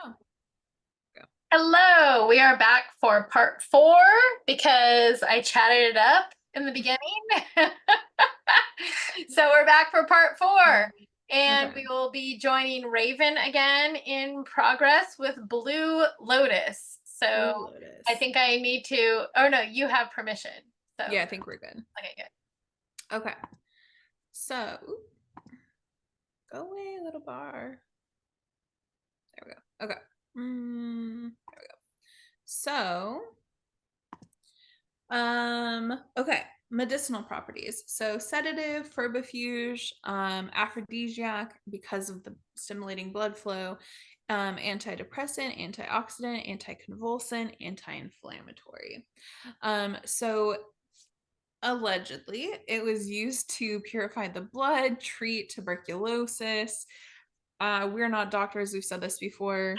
Oh, go. Hello, we are back for part 4 because I chatted it up in the beginning. So we're back for part 4, and Okay. we will be joining Raven again in progress with Blue Lotus. So Blue I Lotus. think I need to, oh no, you have permission. So, Yeah, I think we're good. okay, good. Okay. So, go away, little bar. There we go. Okay. There we go. So, okay. Medicinal properties. So, sedative, febrifuge, aphrodisiac because of the stimulating blood flow, antidepressant, antioxidant, anticonvulsant, anti-inflammatory. So allegedly, it was used to purify the blood, treat tuberculosis. We're not doctors, we've said this before.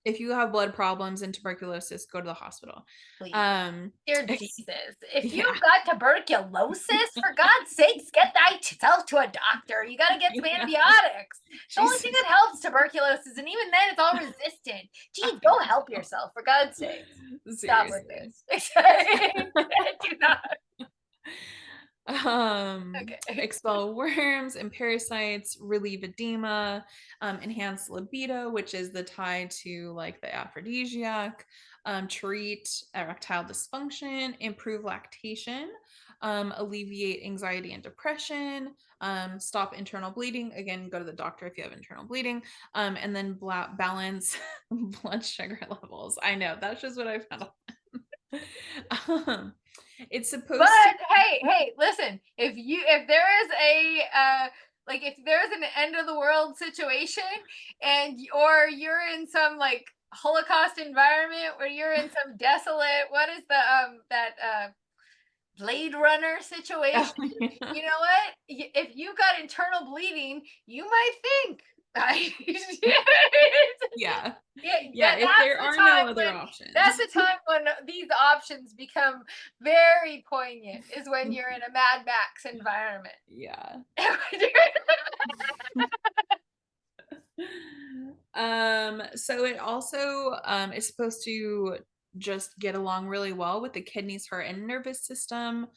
If you have blood problems and tuberculosis, go to the hospital. Please. Um, Dear Jesus, if yeah. you've got tuberculosis, for God's sakes, get thyself to a doctor. You got to get some Yeah. antibiotics. The only thing Jesus. that helps tuberculosis, and even then, it's all resistant. Gee, go help yourself, for God's sakes. Stop with Seriously. this. Do not. Okay. Expel worms and parasites, relieve edema, enhance libido, which is the tie to like the aphrodisiac, treat erectile dysfunction, improve lactation, alleviate anxiety and depression, stop internal bleeding. Again, go to the doctor if you have internal bleeding, and then balance blood sugar levels. I know that's just what I found. um, it's But supposed to. hey, listen. If there is a like if there's an end of the world situation, and or you're in some like Holocaust environment where you're in some desolate, what is the that Blade Runner situation? Oh, yeah. You know what? If you got internal bleeding, you might think. Yeah. Yeah, Yeah, if there are no other that's options. the time when these options become very poignant, is when you're in a Mad Max environment. Yeah. So it also is supposed to just get along really well with the kidneys, heart, and nervous system,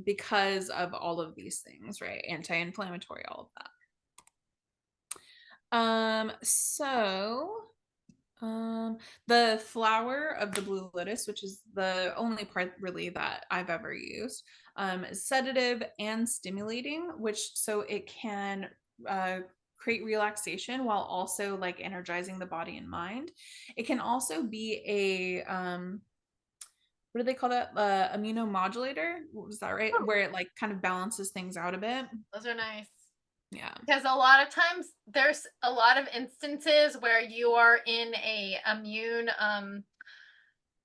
because of all of these things, right? Anti-inflammatory, all of that. So the flower of the blue lotus, which is the only part really that I've ever used, is sedative and stimulating, which so it can create relaxation while also like energizing the body and mind. It can also be a what do they call that? Immunomodulator. Was that right? Oh, Where it like kind of balances things out a bit. those are nice. Yeah. Because a lot of times there's a lot of instances where you are in a immune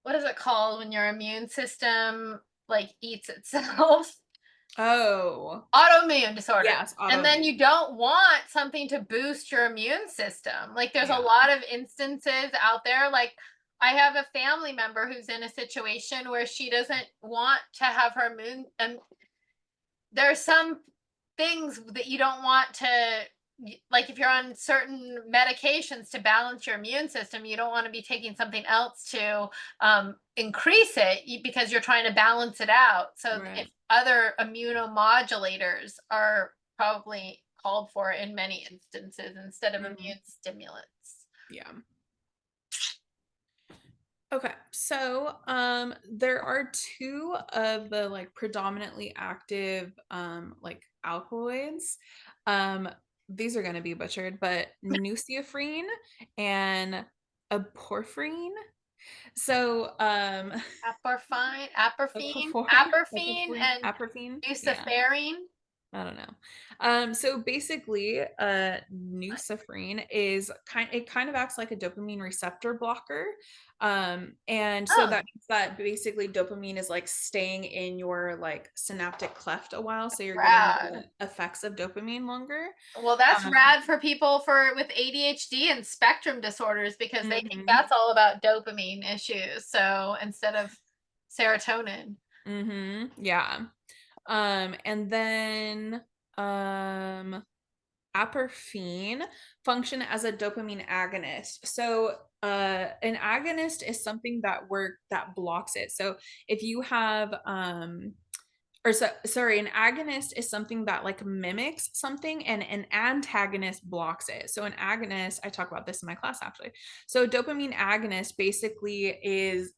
what is it called when your immune system like eats itself? Oh, Autoimmune disorder. yes, And then autoimmune. you don't want something to boost your immune system. Like there's a Yeah. lot of instances out there. Like I have a family member who's in a situation where she doesn't want to have her immune. There's some things that you don't want to, like if you're on certain medications to balance your immune system, you don't want to be taking something else to increase it because you're trying to balance it out. So if Right. other immunomodulators are probably called for in many instances instead of Mhm. immune stimulants. Yeah. Okay, so there are two of the like predominantly active like alkaloids. Um these are going to be butchered, but nuciafrine and aporphine. So Aporphine, and aporphine, yeah. luciferine. I don't know. So basically, nuciferine is it kind of acts like a dopamine receptor blocker. And so Oh, that means that basically dopamine is like staying in your like synaptic cleft a while, so you're getting rad. the effects of dopamine longer. Well, that's Um, rad for people for with ADHD and spectrum disorders because they think mhm, that's all about dopamine issues. So instead of serotonin. yeah. And then Aporphine function as a dopamine agonist. So an agonist is something that blocks it. So if you have an agonist is something that like mimics something, and an antagonist blocks it. So an agonist, I talk about this in my class actually. So a dopamine agonist basically is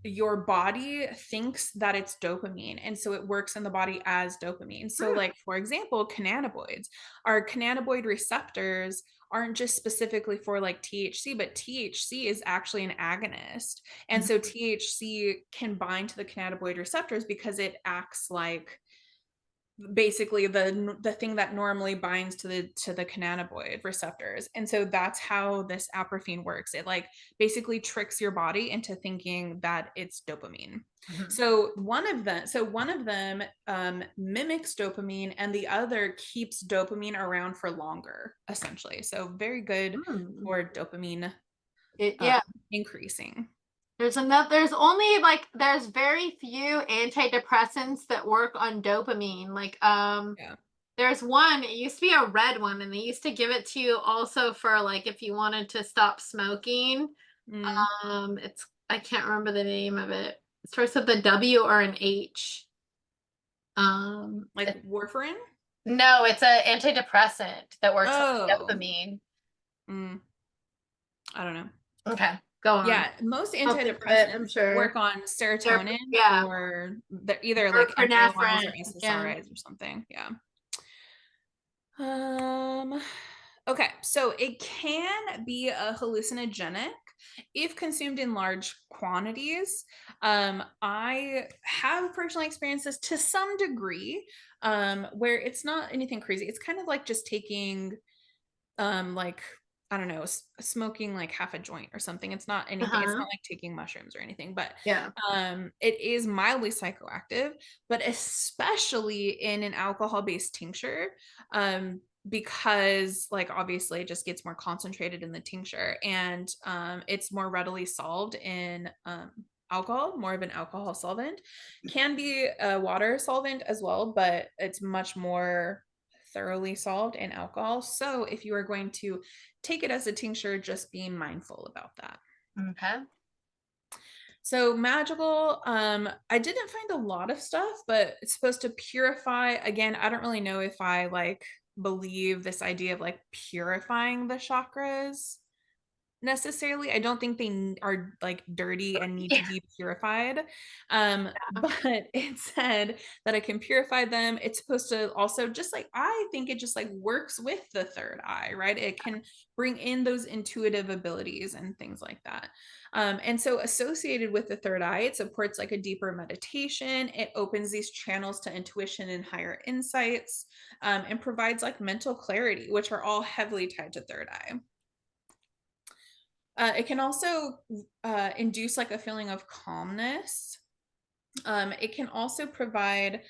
your body thinks that it's dopamine, and so it works in the body as dopamine. So like for example, cannabinoids, our cannabinoid receptors aren't just specifically for like THC, but THC is actually an agonist, and so THC can bind to the cannabinoid receptors because it acts like basically the thing that normally binds to the cannabinoid receptors. And so that's how this aporphine works. It like basically tricks your body into thinking that it's dopamine. Mhm. So one of them mimics dopamine, and the other keeps dopamine around for longer, essentially. So very good Hmm. for dopamine uh, Yeah. increasing. There's very few antidepressants that work on dopamine. Yeah. There's one, it used to be a red one, and they used to give it to you also for like if you wanted to stop smoking. Mm, It's I can't remember the name of it. It starts with a W or an H. like warfarin. No, it's an antidepressant that works on Oh. dopamine. Mm, I don't know. Okay, go on. Yeah, most I'll think of it, I'm antidepressants work sure. on serotonin, Yeah, or they're either or like MAOIs or epinephrine. Yeah. SSRIs or something. Yeah. Um, okay, so it can be a hallucinogenic if consumed in large quantities. I have personally experienced this to some degree, where it's not anything crazy. It's kind of like just taking like I don't know, smoking like half a joint or something. It's not anything. It's Uh-huh. not like taking mushrooms or anything, but Yeah. it is mildly psychoactive, but especially in an alcohol-based tincture, because like obviously it just gets more concentrated in the tincture, and it's more readily solved in alcohol, more of an alcohol solvent. Can be a water solvent as well, but it's much more thoroughly solved in alcohol. So if you are going to take it as a tincture, just be mindful about that. Okay. So magical, I didn't find a lot of stuff, but it's supposed to purify. Again, I don't really know if I like believe this idea of like purifying the chakras necessarily. I don't think they are like dirty and need to Yeah. be purified. But it said that I can purify them. It's supposed to also just like, I think it just like works with the third eye, right? It can bring in those intuitive abilities and things like that. And so associated with the third eye, it supports like a deeper meditation. It opens these channels to intuition and higher insights, and provides like mental clarity, which are all heavily tied to third eye. It can also induce like a feeling of calmness. It can also provide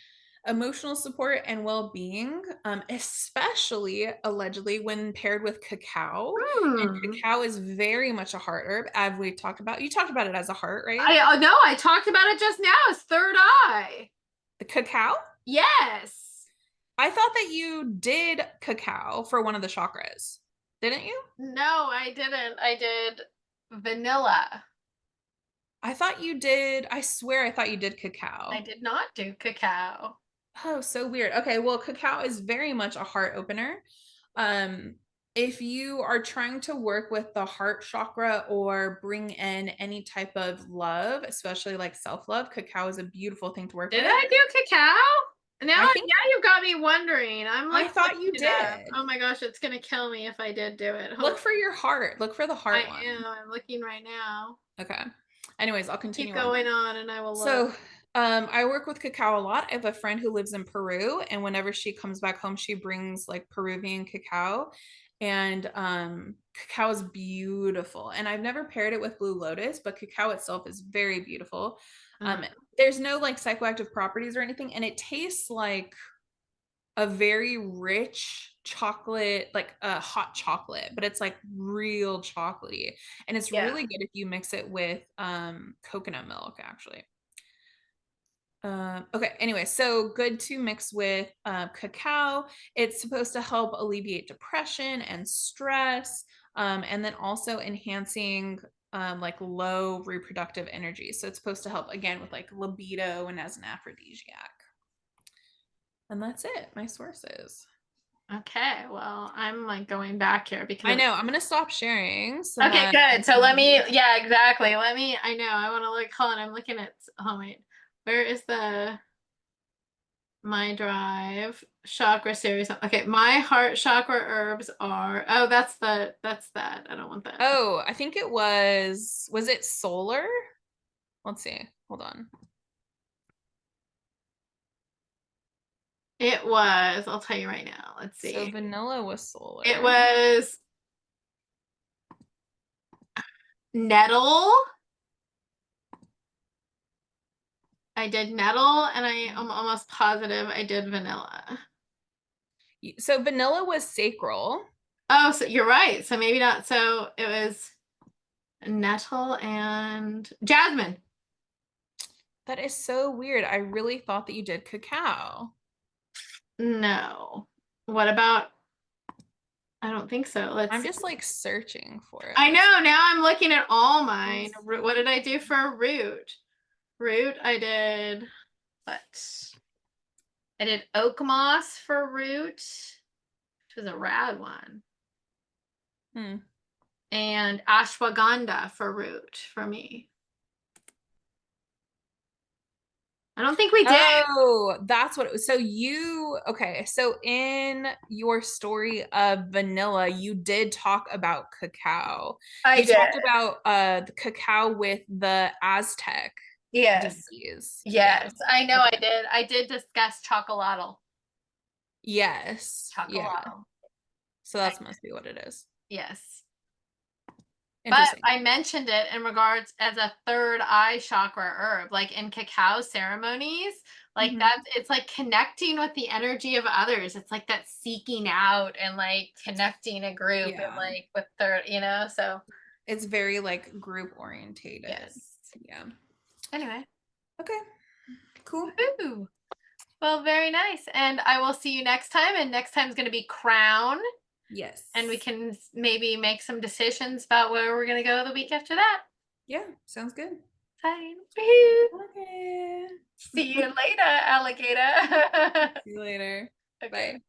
emotional support and well-being, especially allegedly when paired with cacao. And Hmm. cacao is very much a heart herb, as we talked about. You talked about it as a heart, right? I no, I talked about it just now. It's third eye. The cacao. Yes. I thought that you did cacao for one of the chakras, didn't you? No, I didn't. I did vanilla. I thought you did. I swear I thought you did I cacao. did not do cacao. Oh, so weird. Okay, well, cacao is very much a heart opener. Um, if you are trying to work with the heart chakra or bring in any type of love, especially like self-love, cacao is a beautiful thing to work Did with. I do cacao? I think Now you've got me wondering. I'm I like thought you looking it up. did. Oh my gosh, it's gonna kill me if I did do it. Look Hold for your heart. Look for the I heart one. am. I'm looking right now. Okay. Anyways, I'll Keep continue on. going on and I will look. So, I work with cacao a lot. I have a friend who lives in Peru, and whenever she comes back home, she brings like Peruvian cacao, and cacao is beautiful. And I've never paired it with Blue Lotus, but cacao itself is very beautiful. Um, Uh-huh. there's no like psychoactive properties or anything, and it tastes like a very rich chocolate, like a hot chocolate, but it's like real chocolatey, and it's Yeah. really good if you mix it with coconut milk, actually. Okay, anyway, so good to mix with cacao. It's supposed to help alleviate depression and stress, and then also enhancing like low reproductive energy. So it's supposed to help again with like libido and as an aphrodisiac. And that's it, my sources. Okay, well, I'm like going back here I because know, I'm gonna stop sharing so okay, that good. So let me, yeah, exactly. Let me, I know, I want to look, hold on, I'm looking at, oh wait, where is the my drive chakra series? Okay, my heart chakra herbs are, oh, that's that. I don't want that. Oh, I think it was it solar? Let's see. Hold on. It was, I'll tell you right now. Let's So see. vanilla was solar. It was nettle. I did nettle and I am almost positive I did vanilla. So vanilla was sacral. Oh, so you're right. So maybe not. So it was nettle and jasmine. That is so weird. I really thought that you did cacao. No. What about? I don't think so. Let's I'm see. just like searching for it. I know. Now I'm looking at all mine. Let's What did I do see. for root? Root, I did what? I did oak moss for root, which was a rad one. Hmm. And ashwagandha for root for me. I don't think we did. Oh, that's what it was. So okay. So in your story of vanilla, you did talk about cacao. I You did. talked about the cacao with the Aztec Yes. disease. Yeah. Yes. I know I Okay. did. I did discuss chocolatl. Yes. Yeah. Chocolatl. So I, that must be what it is. yes. But Interesting. I mentioned it in regards as a third eye chakra herb, like in cacao ceremonies, like Mhm. that's it's like connecting with the energy of others. It's like that seeking out and like connecting a group and Yeah. like with third, so It's very like group orientated. yes. Yeah. Anyway. Okay. Cool. Woohoo. Well, very nice. And I will see you next time. And next time is going to be crown. And we Yes. can maybe make some decisions about where we're going to go the week after that. Yeah. Sounds good. Fine. Woohoo. Okay. See you later, alligator. See you later. Okay. Bye.